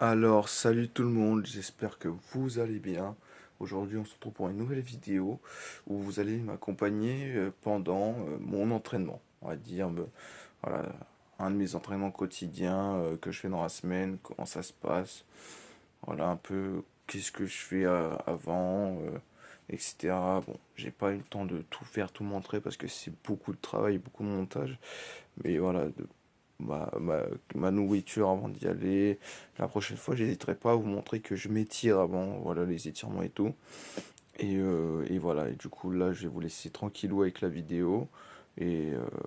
Alors, salut tout le monde, j'espère que vous allez bien. Aujourd'hui, on se retrouve pour une nouvelle vidéo où vous allez m'accompagner pendant mon entraînement. On va dire, voilà, un de mes entraînements quotidiens que je fais dans la semaine, comment ça se passe. Voilà, un peu qu'est-ce que je fais avant, etc. Bon, j'ai pas eu le temps de tout faire, tout montrer parce que c'est beaucoup de travail, beaucoup de montage. Mais voilà, ma, ma, ma nourriture avant d'y aller. La prochaine fois, j'hésiterai pas à vous montrer que je m'étire avant, voilà, les étirements et tout. Et voilà, et du coup, là, je vais vous laisser tranquillou avec la vidéo.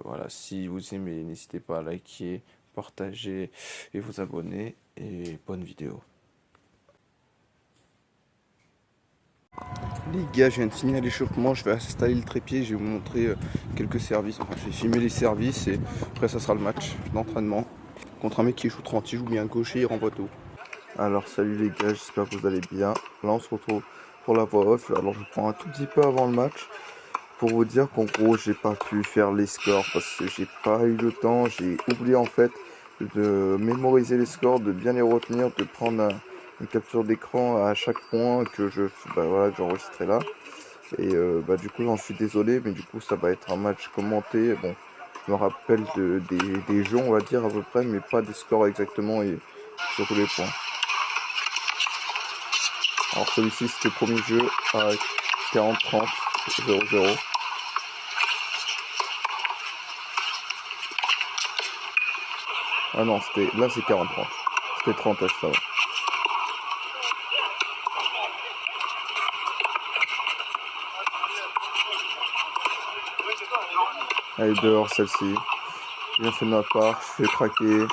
Voilà, si vous aimez, n'hésitez pas à liker, partager et vous abonner. Et bonne vidéo. Les gars, je viens de finir l'échauffement, je vais installer le trépied, je vais vous montrer quelques services. Enfin, je vais filmer les services et après, ça sera le match d'entraînement contre un mec qui joue 30, il joue bien gaucher, il renvoie tout. Alors salut les gars, j'espère que vous allez bien. Là on se retrouve pour la voix off. Alors je prends un tout petit peu avant le match pour vous dire qu'en gros j'ai pas pu faire les scores parce que j'ai pas eu le temps. J'ai oublié en fait de mémoriser les scores, de bien les retenir, de prendre une capture d'écran à chaque point que voilà, que j'enregistrais là. Du coup j'en suis désolé, mais du coup ça va être un match commenté. Bon, je me rappelle des jeux on va dire à peu près, mais pas des scores exactement et sur tous les points. Alors celui-ci c'était le premier jeu à 40-30, 0-0. Ah non, là c'est 40-30. C'était 30 F, ça va. Elle est dehors celle-ci. Bien fait de ma part, je fais craquer.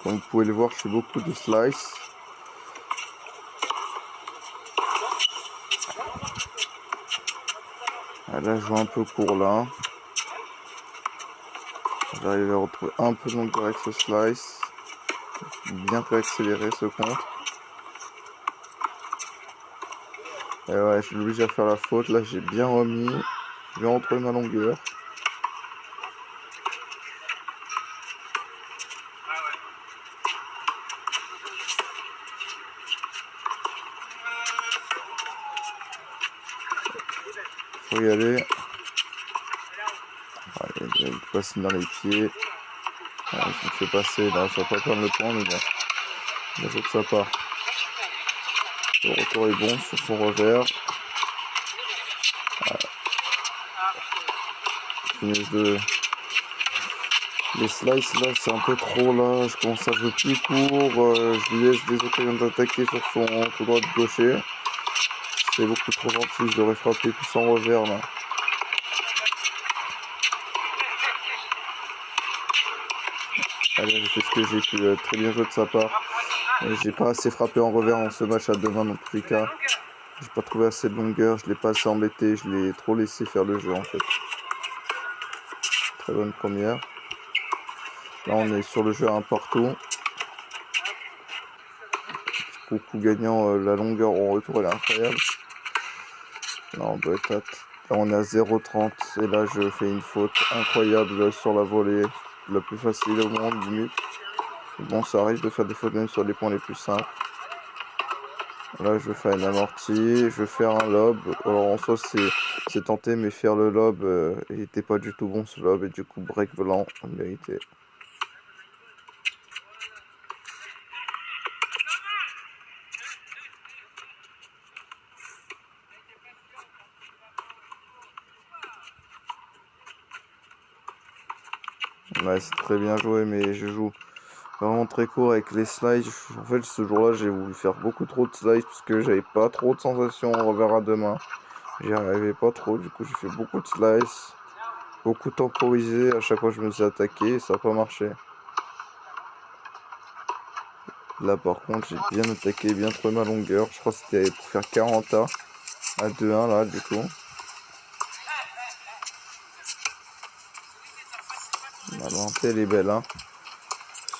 Comme vous pouvez le voir, je fais beaucoup de slice. Ah, là je joue un peu court là. J'arrive à retrouver un peu de longueur avec ce slice. Bien fait accélérer ce contre. Et ouais, je suis obligé à faire la faute. Là j'ai bien remis. Je vais retrouver ma longueur. Faut y aller. Allez, il passe dans les pieds. Ouais, je me fais passer. Là, je vais pas prendre le point, mais bon. Bien joué de sa part. Le retour est bon sur son revers. Finesse de... Les slices là c'est un peu trop là, je commence à jouer plus court, je lui laisse des occasions d'attaquer sur son coup droit de gaucher. C'est beaucoup trop gentil, je devrais frapper plus en revers là. Allez, j'ai fait ce que j'ai pu, très bien joué de sa part. Et j'ai pas assez frappé en revers dans ce match à deux mains dans tous les cas. J'ai pas trouvé assez de longueur, je l'ai pas assez embêté, je l'ai trop laissé faire le jeu en fait. Très bonne première. Là on est sur le jeu à un partout. Coup gagnant, la longueur en retour elle est incroyable. Là on doit être là on est à 0,30 et là je fais une faute incroyable sur la volée, la plus facile au monde limite. Bon, ça arrive de faire des fautes même sur les points les plus simples. Là je fais une amortie, je vais faire un lob. Alors en soi c'est tenté, mais faire le lob, il était pas du tout bon ce lob et du coup break blanc en vérité. Ouais, c'est très bien joué, mais je joue vraiment très court avec les slides. En fait, ce jour-là, j'ai voulu faire beaucoup trop de slides parce que j'avais pas trop de sensations en revers à deux mains. J'y arrivais pas trop, du coup, j'ai fait beaucoup de slides, beaucoup temporisé. À chaque fois, je me suis attaqué et ça n'a pas marché. Là, par contre, j'ai bien attaqué, bien trouvé ma longueur. Je crois que c'était pour faire 40 à 2-1 là, du coup. La montée, elle est belle, hein.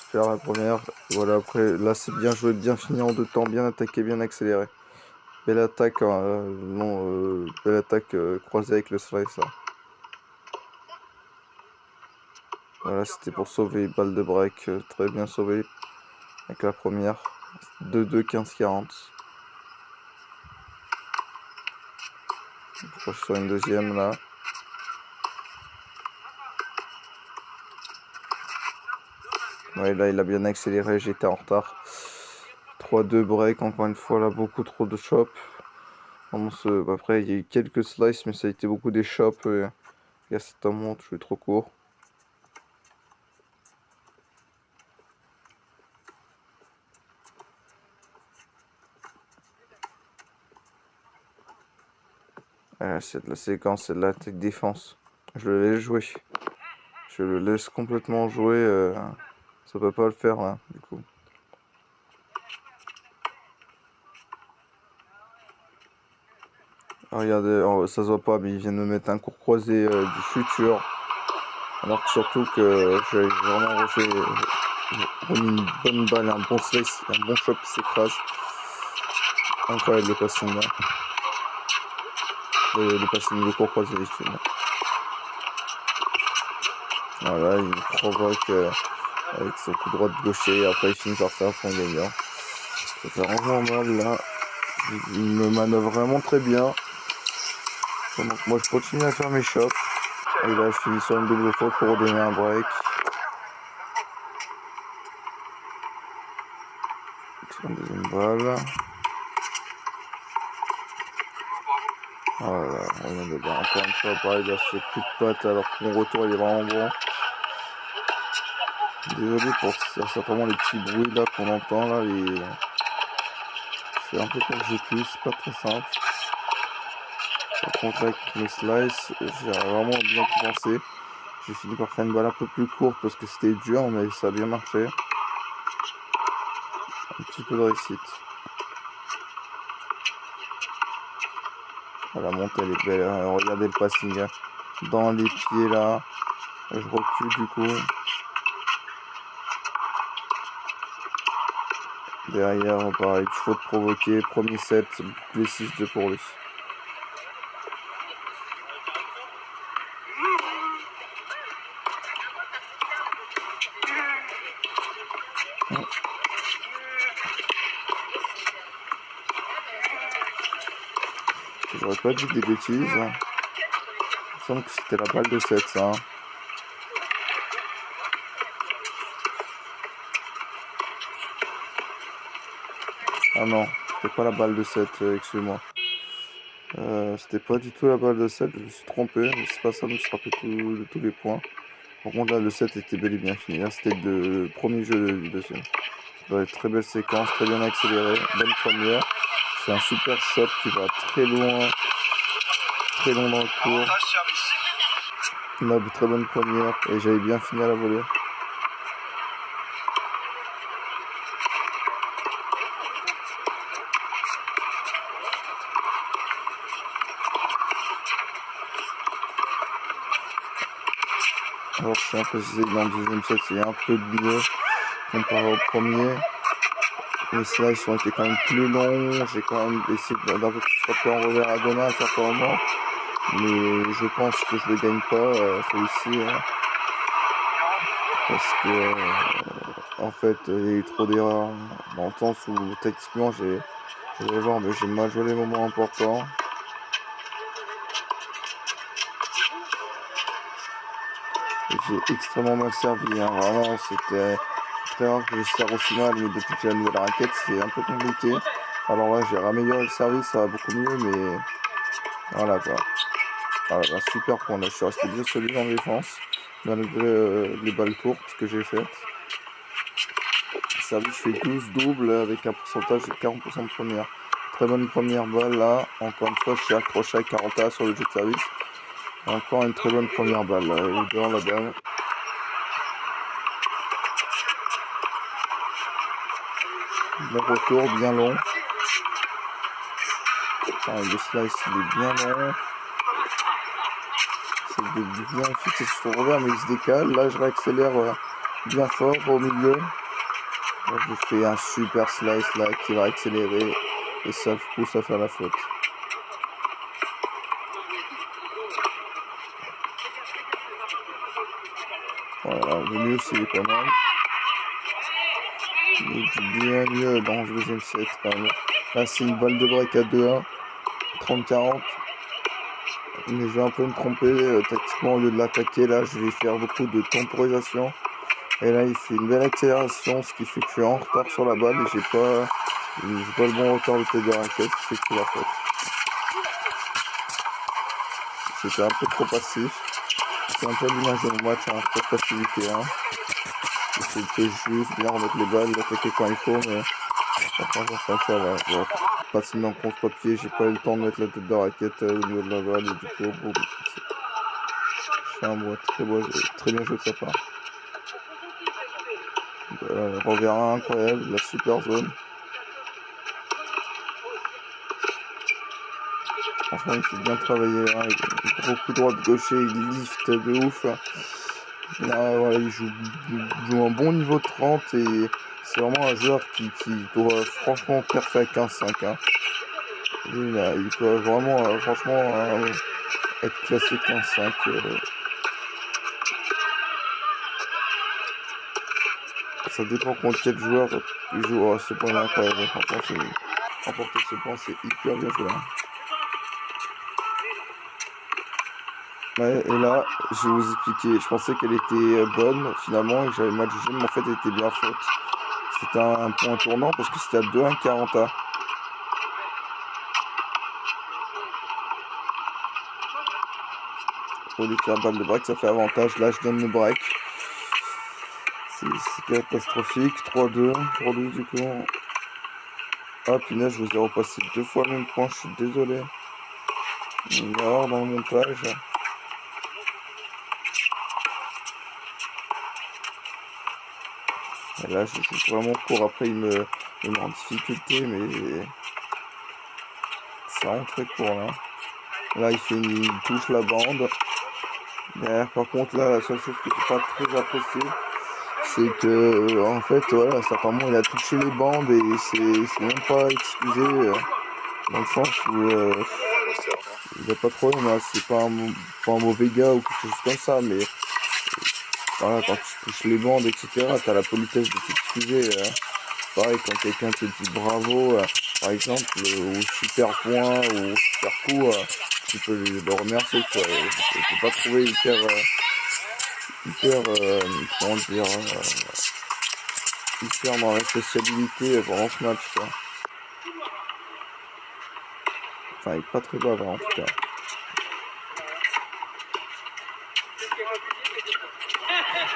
Super la première. Voilà, après, là, c'est bien joué, bien fini en deux temps, bien attaqué, bien accéléré. Belle attaque, belle attaque croisée avec le slice là. Voilà, c'était pour sauver balle de break. Très bien sauvé avec la première. 2-2, 15-40. Je crois que je suis sur une deuxième là. Ouais, là il a bien accéléré, j'étais en retard. 3-2 break, encore une fois là, beaucoup trop de chops. Après, il y a eu quelques slices, mais ça a été beaucoup des chops. Et à cet moment, je suis trop court. C'est de la séquence, c'est de la tech défense. Je le laisse jouer. Je le laisse complètement jouer. Ça peut pas le faire là, du coup. Ah, regardez, oh, ça se voit pas, mais il vient de me mettre un court croisé du futur. Alors que surtout que j'ai vraiment remis une bonne balle, un bon slice, un bon shot qui s'écrase. Incroyable le passing là. Le passing, le court croisé des films. Voilà, il me provoque avec son coup droit de gaucher. Et après, il finit par faire un point gagnant. Ça fait vraiment mal là. Il me manœuvre vraiment très bien. Donc moi, je continue à faire mes shots. Et là, je finis sur une double faute pour redonner un break. Sur une deuxième balle. Voilà, on vient de voir encore une fois pareil, là, ce coup de patte alors que mon retour il est vraiment bon. Désolé pour certainement les petits bruits là qu'on entend là, c'est un peu comme j'ai pu, c'est pas très simple. Par contre avec mes slices, j'ai vraiment bien pensé. J'ai fini par faire une balle un peu plus courte parce que c'était dur mais ça a bien marché. Un petit peu de réussite. La montée elle est belle, hein. Regardez le passing hein. Dans les pieds là. Je recule du coup. Derrière, pareil, faute provoquée. Premier set, les 6-2 pour lui. J'aurais pas dit des bêtises. Il me semble que c'était la balle de 7, ça. Ah non, c'était pas la balle de 7, excuse-moi. C'était pas du tout la balle de 7, je me suis trompé, mais c'est pas ça, je me suis rappelé de tous les points. Par contre là, le 7 était bel et bien fini, là c'était le premier jeu du deuxième. Ouais, très belle séquence, très bien accéléré, bonne première. C'est un super shot qui va très loin dans le cours. Une très bonne première, et j'avais bien fini à la volée. Alors je tiens à préciser que dans le deuxième set c'est un peu mieux comparé au premier. Les slices ont été quand même plus longs, j'ai quand même essayé d'un peu plus frapper en revers à donner à certains moments. Mais je pense que je ne le gagne pas celui-ci. Parce que en fait il y a eu trop d'erreurs. Dans le sens où tactiquement vous allez voir, mais j'ai mal joué les moments importants. J'ai extrêmement mal servi, hein. Vraiment c'était très rare que je sers aussi mal, mais depuis que j'ai la nouvelle raquette c'est un peu compliqué. Alors là j'ai ramélioré le service, ça va beaucoup mieux, mais voilà quoi. Voilà, un super point là, je suis resté bien solide en défense, malgré les balles courtes que j'ai faites. Le service fait 12 doubles avec un pourcentage de 40% de première. Très bonne première balle là, encore une fois je suis accroché à 40 sur le jeu de service. Encore une très bonne première balle là, elle est devant la balle. Bon retour, bien long. Pareil, le slice il est bien long. C'est de bien fixer sur son revers mais il se décale. Là je réaccélère bien fort au milieu. Là, je fais un super slice là qui va accélérer et ça le pousse à faire la faute. Voilà, le mieux c'est pas mal. Il est bien mieux dans le deuxième set quand même. Là c'est une balle de break à 2-1, 30-40. Mais je vais un peu me tromper tactiquement au lieu de l'attaquer. Là je vais faire beaucoup de temporisation. Et là il fait une belle accélération, ce qui fait que je suis en retard sur la balle et j'ai pas le bon hauteur de tête de raquette, ce qui fait que c'est la faute. J'étais un peu trop passif. C'est un peu l'image de mon match, hein, trop de passivité. Hein. C'était juste bien remettre les balles, l'attaquer quand il faut, mais enfin ça va. Voilà. Passer dans le contre-pied, j'ai pas eu le temps de mettre la tête de raquette au niveau de la balle et du coup, bon, je fais un bois très bien joué de sa part. Revers incroyable, la super zone. Franchement, il fait bien travailler, hein. Gros coup droit de gaucher, il lift de ouf. Là, voilà, il joue un bon niveau de 30 et c'est vraiment un joueur qui doit franchement percer à 15-5. Hein. Il peut vraiment, franchement, être classé 15-5. Ça dépend contre quel joueur il joue à ce point-là. Franchement, remporter ce point, c'est hyper bien joué. Hein. Ouais, et là, je vais vous expliquer. Je pensais qu'elle était bonne finalement et que j'avais mal jugé, mais en fait, elle était bien faute. C'était un point tournant parce que c'était à 2-1 40. Au lieu de faire balle de break, ça fait avantage. Là, je donne le break. C'est catastrophique. 3-2 pour lui, du coup. Ah, punaise, je vous ai repassé 2 fois le même point. Je suis désolé. Une erreur dans le montage. Et là, je joue vraiment court. Après, il me met en difficulté, mais c'est vraiment très court, là. Là, il touche la bande. Derrière, par contre, là, la seule chose que j'ai pas très apprécié, c'est que, en fait, voilà, certainement, il a touché les bandes et c'est même pas excusé, dans le sens où il a pas de problème, hein, c'est pas un mauvais gars ou quelque chose comme ça, mais voilà, quand tu touches les bandes, etc., t'as la politesse de t'excuser. Pareil, quand quelqu'un te dit bravo, par exemple, au super point ou au super coup, tu peux le remercier, quoi. Je peux pas trouver comment dire, hyper dans la sociabilité pendant ce match, quoi. Enfin, il est pas très bavard, en tout cas.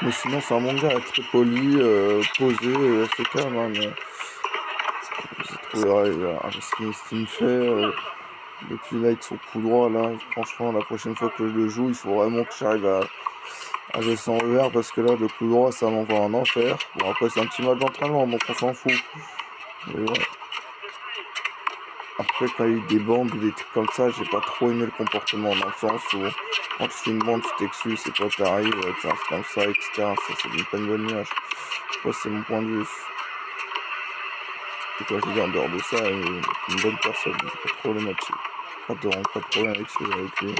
Mais sinon, c'est un manga très poli, posé, assez calme, hein, mais j'ai trouvé, ce qu'il me fait depuis là avec son coup droit, là, franchement, la prochaine fois que je le joue, il faut vraiment que j'arrive à jouer sans revers, parce que là, le coup droit, ça m'envoie un enfer. Bon, après, c'est un petit match d'entraînement, donc on s'en fout. Mais ouais. Après, quand il y a eu des bandes ou des trucs comme ça, j'ai pas trop aimé le comportement, dans le sens où quand tu fais une bande, tu t'excuses, et toi t'arrives, tu restes comme ça, etc. Ça donne pas une bonne image. Moi, c'est mon point de vue. Et toi, je dis en dehors de ça, une bonne personne, pas problématique. Pas de problème avec lui.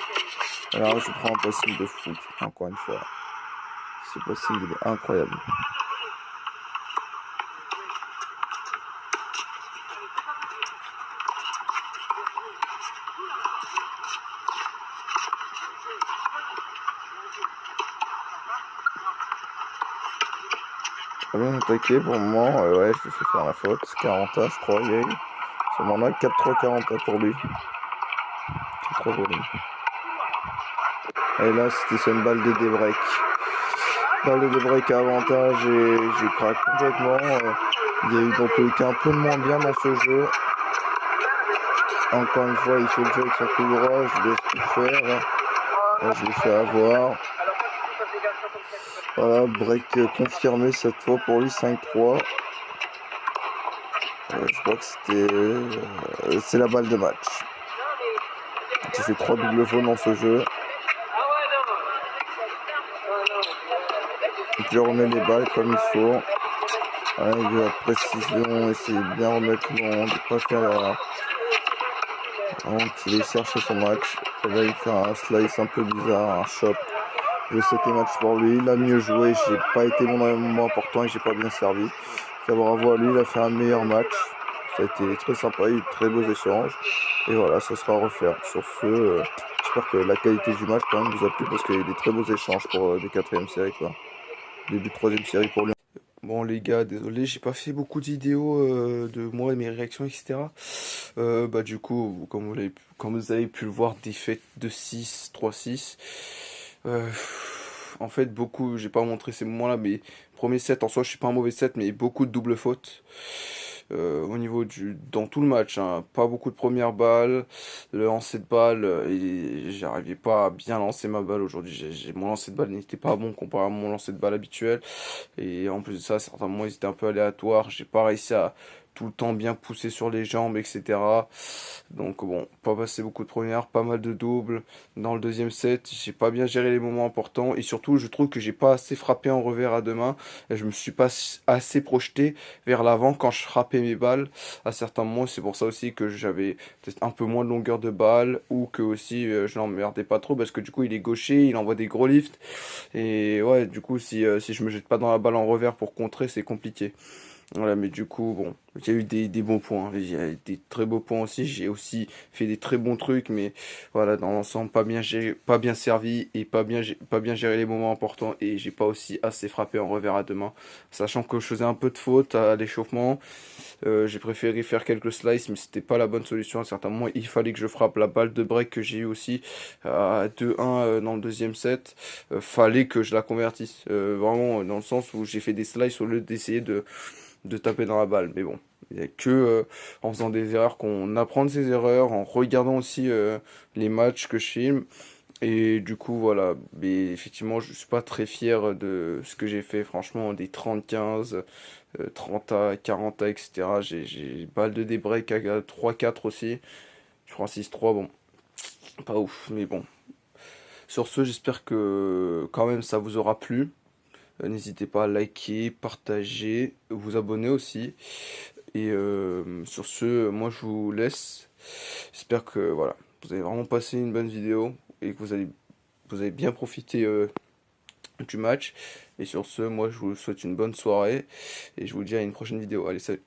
Alors, je prends un passing de fou, encore une fois. Ce passing, il est incroyable. Très bien attaqué pour le moment, ouais, je lui fais faire la faute. 40A, je crois, il y a eu. Ce moment-là, 4-3 40A pour lui. 4-3 pour lui. Et là, c'était sur une balle de débreak. Balle de débreak à avantage et j'ai craqué complètement. Il y a eu dans tous les cas un peu moins bien dans ce jeu. Encore une fois, il fait le jeu avec son coup droit, je laisse tout faire. Là, je l'ai fait avoir. Voilà, break confirmé cette fois pour lui, 5-3. Je crois que c'est la balle de match. J'ai fait 3 doubles faux dans ce jeu. Donc je remets les balles comme il faut. Avec de la précision, essayer de bien remettre long, de pas faire l'erreur. Avant qu'il ait cherché son match. Et là il fait un slice un peu bizarre, un chop. Je sais tes matchs pour lui, il a mieux joué, j'ai pas été mon moment important et j'ai pas bien servi. Bravo à lui, il a fait un meilleur match. Ça a été très sympa, il y a eu de très beaux échanges. Et voilà, ça sera à refaire. Sur ce, j'espère que la qualité du match quand même vous a plu parce qu'il y a eu des très beaux échanges pour des quatrièmes séries quoi. Début de troisième série pour lui. Bon les gars, désolé, j'ai pas fait beaucoup de vidéos de moi et mes réactions, etc. Bah du coup, comme vous avez pu le voir, défaite de 6, 3-6. Euh, En fait, j'ai pas montré ces moments-là, mais premier set, en soi, je suis pas un mauvais set, mais beaucoup de doubles fautes. Dans tout le match, hein. Pas beaucoup de premières balles, le lancer de balle, et j'arrivais pas à bien lancer ma balle aujourd'hui. Mon lancer de balle n'était pas bon comparé à mon lancer de balle habituel. Et en plus de ça, certains moments, ils étaient un peu aléatoires. J'ai pas réussi à tout le temps bien pousser sur les jambes, etc. Donc bon, pas passé beaucoup de premières, pas mal de doubles. Dans le deuxième set, j'ai pas bien géré les moments importants. Et surtout, je trouve que j'ai pas assez frappé en revers à deux mains. Et je me suis pas assez projeté vers l'avant quand je frappais mes balles. À certains moments, c'est pour ça aussi que j'avais peut-être un peu moins de longueur de balle. Ou que aussi, je l'emmerdais pas trop. Parce que du coup, il est gaucher, il envoie des gros lifts. Et ouais, du coup, si je me jette pas dans la balle en revers pour contrer, c'est compliqué. Voilà, mais du coup, bon, il y a eu des bons points, hein. Il y a eu des très beaux points aussi. J'ai aussi fait des très bons trucs, mais voilà, dans l'ensemble, pas bien géré, pas bien servi et pas bien géré les moments importants. Et j'ai pas aussi assez frappé en revers à deux mains, sachant que je faisais un peu de faute à l'échauffement. J'ai préféré faire quelques slices, mais c'était pas la bonne solution à certains moments. Il fallait que je frappe la balle de break que j'ai eu aussi à 2-1 dans le deuxième set. Fallait que je la convertisse. Vraiment, dans le sens où j'ai fait des slices au lieu d'essayer de taper dans la balle. Mais bon, il n'y a que en faisant des erreurs qu'on apprend de ses erreurs, en regardant aussi les matchs que je filme. Et du coup, voilà. Mais effectivement, je suis pas très fier de ce que j'ai fait, franchement, des 30-15, 30A, 40A, etc. J'ai balle de débreak à 3-4 aussi. Je crois 6-3, bon, pas ouf, mais bon. Sur ce, j'espère que quand même ça vous aura plu. N'hésitez pas à liker, partager, vous abonner aussi. Et sur ce, moi je vous laisse. J'espère que voilà, vous avez vraiment passé une bonne vidéo et que vous avez bien profité du match. Et sur ce, moi je vous souhaite une bonne soirée et je vous dis à une prochaine vidéo. Allez, salut!